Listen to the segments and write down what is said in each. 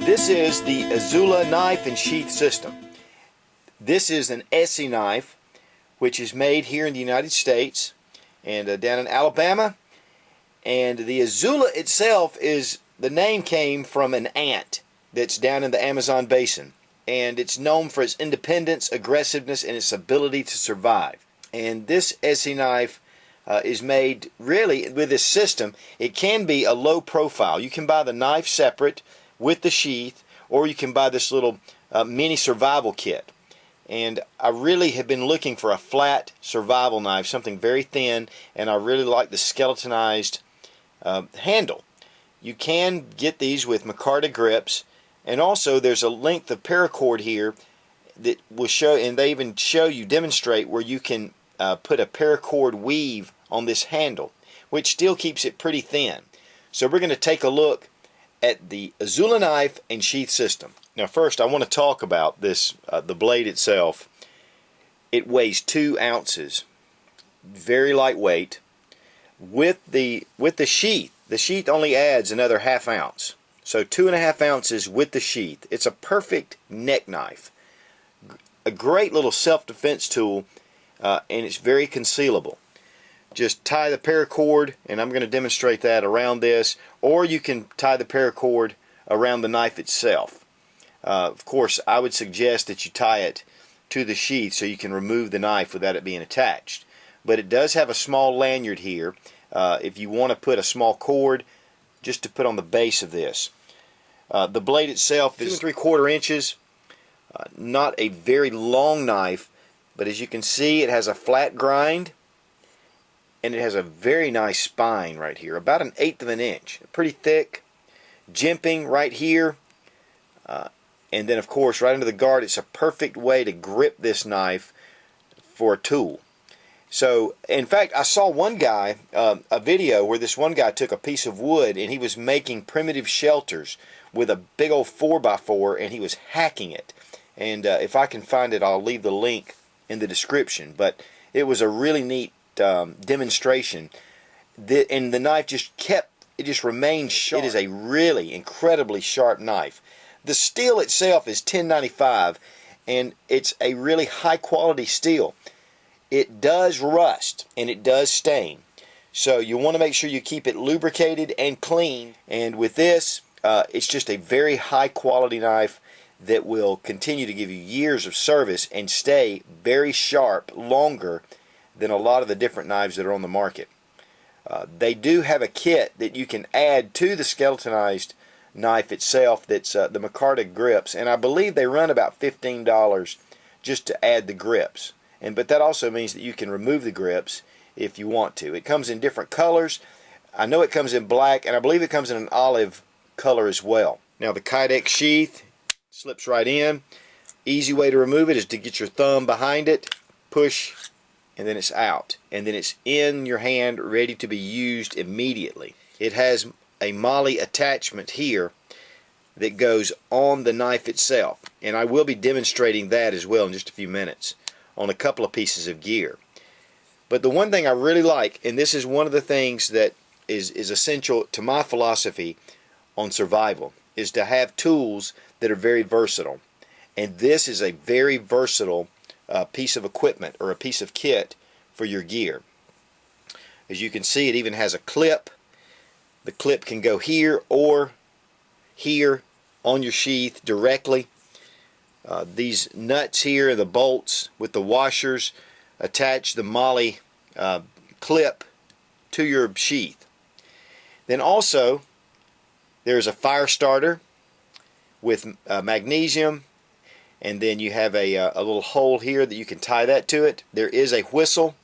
This is the Izula knife and sheath system. This is an Essie knife which is made here in the United States and down in Alabama. And the Izula itself, the name came from an ant that's down in the Amazon basin. And it's known for its independence, aggressiveness, and its ability to survive. And this Essie knife is made really with this system. It can be a low profile. You can buy the knife separate with the sheath, or you can buy this little mini survival kit. And I really have been looking for a flat survival knife, something very thin, and I really like the skeletonized handle. You can get these with micarta grips, and also there's a length of paracord here that will show, and they even demonstrate where you can put a paracord weave on this handle, which still keeps it pretty thin. So we're going to take a look at the Izula knife and sheath system. Now first I want to talk about this, the blade itself. It weighs 2 ounces, very lightweight. With the sheath only adds another ½ ounce. So 2½ ounces with the sheath. It's a perfect neck knife. A great little self-defense tool, and it's very concealable. Just tie the paracord, and I'm going to demonstrate that around this, or you can tie the paracord around the knife itself. Of course, I would suggest that you tie it to the sheath so you can remove the knife without it being attached. But it does have a small lanyard here if you want to put a small cord just to put on the base of this. The blade itself is 2 3/4 inches. Not a very long knife, but as you can see, it has a flat grind. And it has a very nice spine right here, about 1/8 of an inch, pretty thick, jimping right here, and then of course right under the guard. It's a perfect way to grip this knife for a tool. So in fact, I saw one guy, a video where this one guy took a piece of wood and he was making primitive shelters with a big old 4x4, and he was hacking it. And if I can find it, I'll leave the link in the description. But it was a really neat demonstration, and the knife just remained sharp. It is a really incredibly sharp knife. The steel itself is 1095, and it's a really high quality steel. It does rust and it does stain, so you want to make sure you keep it lubricated and clean. And with this, it's just a very high quality knife that will continue to give you years of service and stay very sharp longer than a lot of the different knives that are on the market. They do have a kit that you can add to the skeletonized knife itself that's the micarta grips, and I believe they run about $15 just to add the grips. But that also means that you can remove the grips if you want to. It comes in different colors. I know it comes in black, and I believe it comes in an olive color as well. Now the Kydex sheath slips right in. Easy way to remove it is to get your thumb behind it, push, and then it's out, and then it's in your hand, ready to be used immediately. It has a MOLLE attachment here that goes on the knife itself, and I will be demonstrating that as well in just a few minutes on a couple of pieces of gear. But the one thing I really like, and this is one of the things that is essential to my philosophy on survival, is to have tools that are very versatile. And this is a very versatile piece of equipment, or a piece of kit for your gear. As you can see, it even has a clip. The clip can go here or here on your sheath directly. These nuts here, the bolts with the washers, attach the MOLLE clip to your sheath. Then also there's a fire starter with magnesium. And then you have a little hole here that you can tie that to it. There is a whistle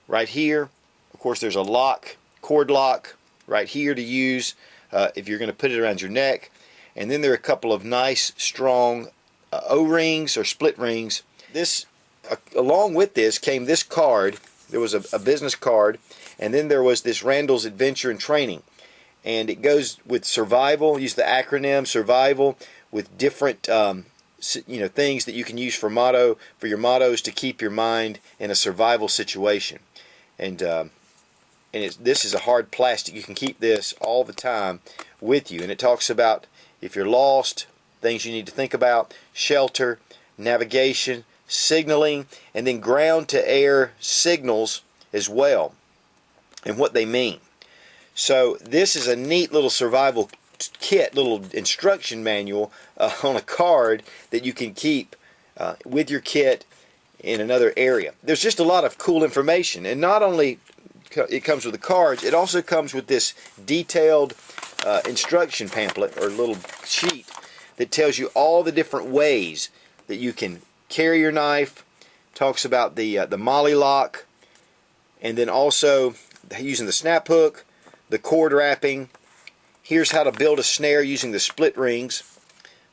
right here. Of course, there's a lock, cord lock right here to use if you're going to put it around your neck. And then there are a couple of nice, strong O-rings or split rings. This, along with this, came this card. There was a business card, and then there was this Randall's Adventure and Training. And it goes with survival. Use the acronym survival with different things that you can use for your mottos to keep your mind in a survival situation. And and this is a hard plastic. You can keep this all the time with you, and it talks about if you're lost, things you need to think about, shelter, navigation, signaling, and then ground to air signals as well, and what they mean. So this is a neat little survival kit, little instruction manual on a card that you can keep with your kit in another area. There's just a lot of cool information, and not only it comes with the cards, it also comes with this detailed instruction pamphlet or little sheet that tells you all the different ways that you can carry your knife. Talks about the MOLLE lock, and then also using the snap hook, the cord wrapping. Here's how to build a snare using the split rings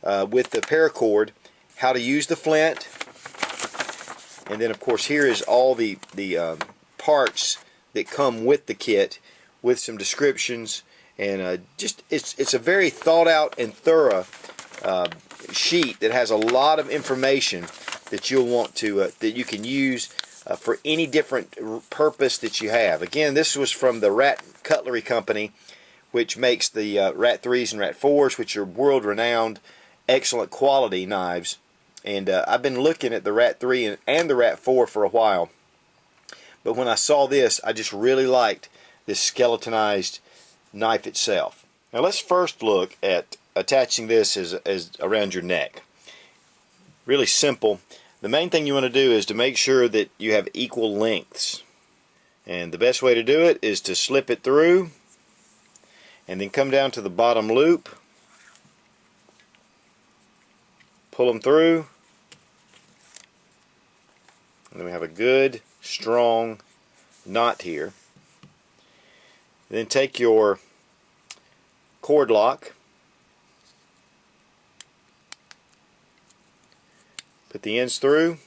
with the paracord, how to use the flint, and then of course here is all the parts that come with the kit with some descriptions, and just it's a very thought out and thorough sheet that has a lot of information that you'll want to that you can use for any different purpose that you have. Again, this was from the Rat Cutlery Company, which makes the Rat 3s and Rat 4s, which are world-renowned, excellent quality knives. And I've been looking at the Rat 3 and the Rat 4 for a while. But when I saw this, I just really liked this skeletonized knife itself. Now let's first look at attaching this as around your neck. Really simple. The main thing you want to do is to make sure that you have equal lengths. And the best way to do it is to slip it through and then come down to the bottom loop, pull them through, and then we have a good strong knot here. Then take your cord lock, put the ends through,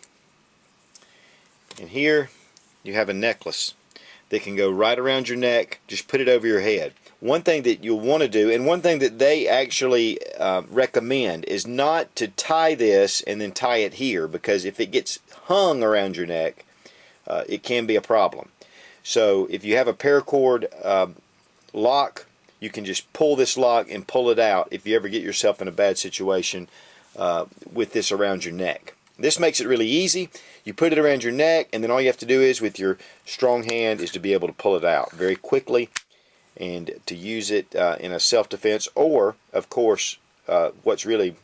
and here you have a necklace that can go right around your neck. Just put it over your head. One thing that you'll want to do, and one thing that they actually recommend, is not to tie this and then tie it here, because if it gets hung around your neck, it can be a problem. So if you have a paracord lock, you can just pull this lock and pull it out if you ever get yourself in a bad situation with this around your neck. This makes it really easy. You put it around your neck, and then all you have to do is, with your strong hand, is to be able to pull it out very quickly and to use it in a self-defense, or of course what's really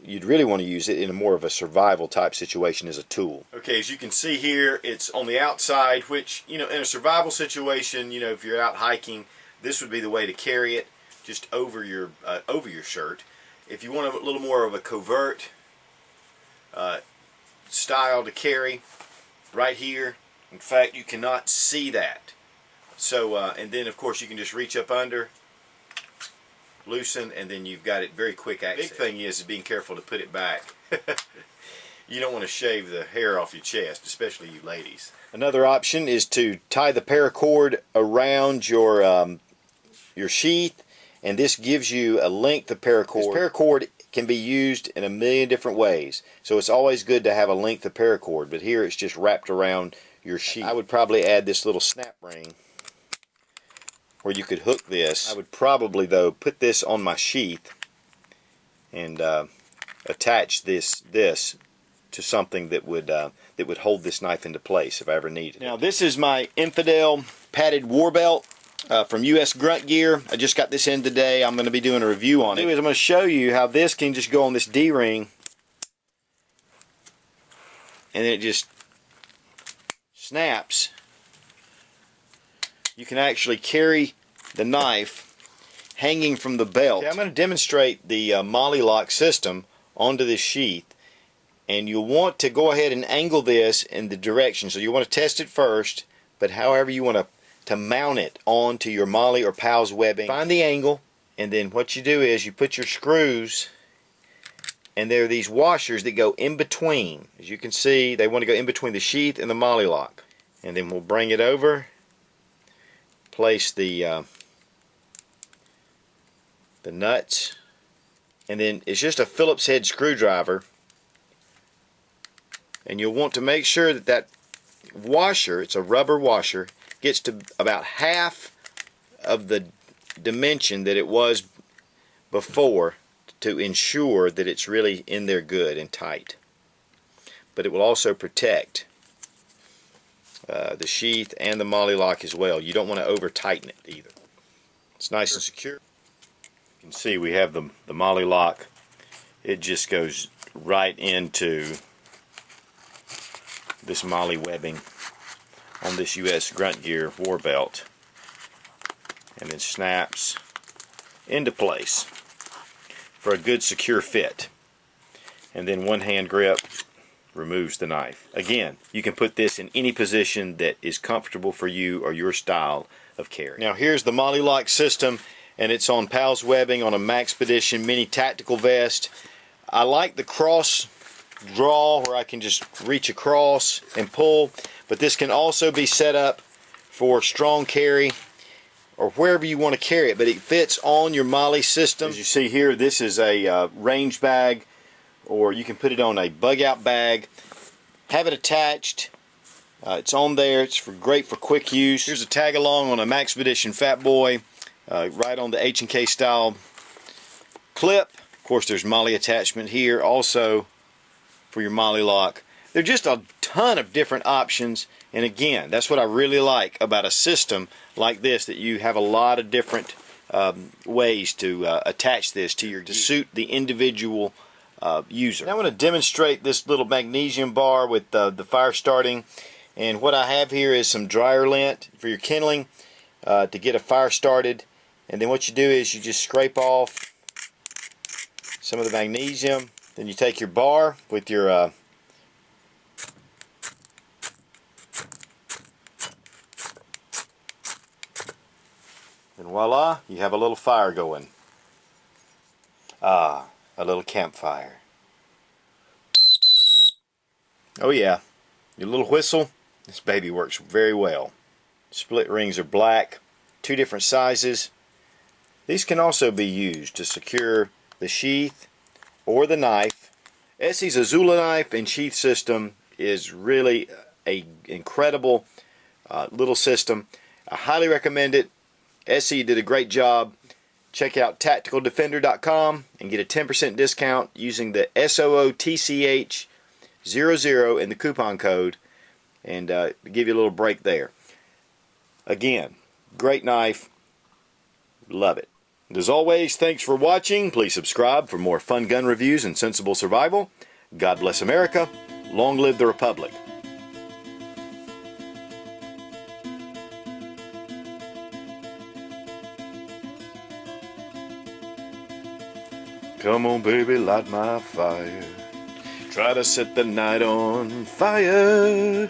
you'd really want to use it in a more of a survival type situation as a tool. Okay, as you can see here, it's on the outside, which, you know, in a survival situation, you know, if you're out hiking, this would be the way to carry it, just over your shirt. If you want a little more of a covert style to carry, right here, in fact, you cannot see that. So, and then of course you can just reach up under, loosen, and then you've got it very quick access. Big thing is being careful to put it back. You don't want to shave the hair off your chest, especially you ladies. Another option is to tie the paracord around your sheath, and this gives you a length of paracord. This paracord can be used in a million different ways, so it's always good to have a length of paracord, but here it's just wrapped around your sheath. I would probably add this little snap ring where you could hook this. I would probably, though, put this on my sheath and attach this to something that would hold this knife into place if I ever needed it. Now this is my Infidel padded war belt from US Grunt Gear. I just got this in today. I'm going to be doing a review on it. I'm going to show you how this can just go on this D-ring, and then it just snaps. You can actually carry the knife hanging from the belt. Okay, I'm going to demonstrate the MOLLE lock system onto this sheath, and you'll want to go ahead and angle this in the direction. So you want to test it first, but however you want to mount it onto your MOLLE or PALS webbing. Find the angle, and then what you do is you put your screws, and there are these washers that go in between. As you can see, they want to go in between the sheath and the MOLLE lock. And then we'll bring it over, place the nuts, and then it's just a Phillips head screwdriver, and you'll want to make sure that washer, it's a rubber washer, gets to about half of the dimension that it was before to ensure that it's really in there good and tight. But it will also protect the sheath and the MOLLE lock as well. You don't want to over tighten it either. It's nice and secure. You can see we have the MOLLE lock. It just goes right into this MOLLE webbing on this US Grunt Gear war belt, and then snaps into place for a good secure fit. And then one hand grip removes the knife. Again, you can put this in any position that is comfortable for you or your style of carry. Now here's the MOLLE lock system, and it's on PALS webbing on a Maxpedition Mini Tactical Vest. I like the cross draw where I can just reach across and pull, but this can also be set up for strong carry or wherever you want to carry it, but it fits on your MOLLE system. As you see here, this is a range bag, or you can put it on a bug out bag. Have it attached. It's on there. It's great for quick use. Here's a tag along on a Maxpedition Fat Boy, right on the H&K style clip. Of course, there's MOLLE attachment here also for your MOLLE lock. There are just a ton of different options, and again, that's what I really like about a system like this, that you have a lot of different ways to attach this to suit the individual user. Now I'm going to demonstrate this little magnesium bar with the fire starting, and what I have here is some dryer lint for your kindling to get a fire started, and then what you do is you just scrape off some of the magnesium. Then you take your bar with your and voila, you have a little fire going. A little campfire. Oh yeah, your little whistle, this baby works very well. Split rings are black, 2 different sizes. These can also be used to secure the sheath or the knife. Essie's Izula knife and sheath system is really an incredible little system. I highly recommend it. Essie did a great job. Check out tacticaldefender.com and get a 10% discount using the SOOTCH00 in the coupon code, and give you a little break there. Again, great knife. Love it. And as always, thanks for watching. Please subscribe for more fun gun reviews and sensible survival. God bless America. Long live the Republic. Come on, baby, light my fire. Try to set the night on fire.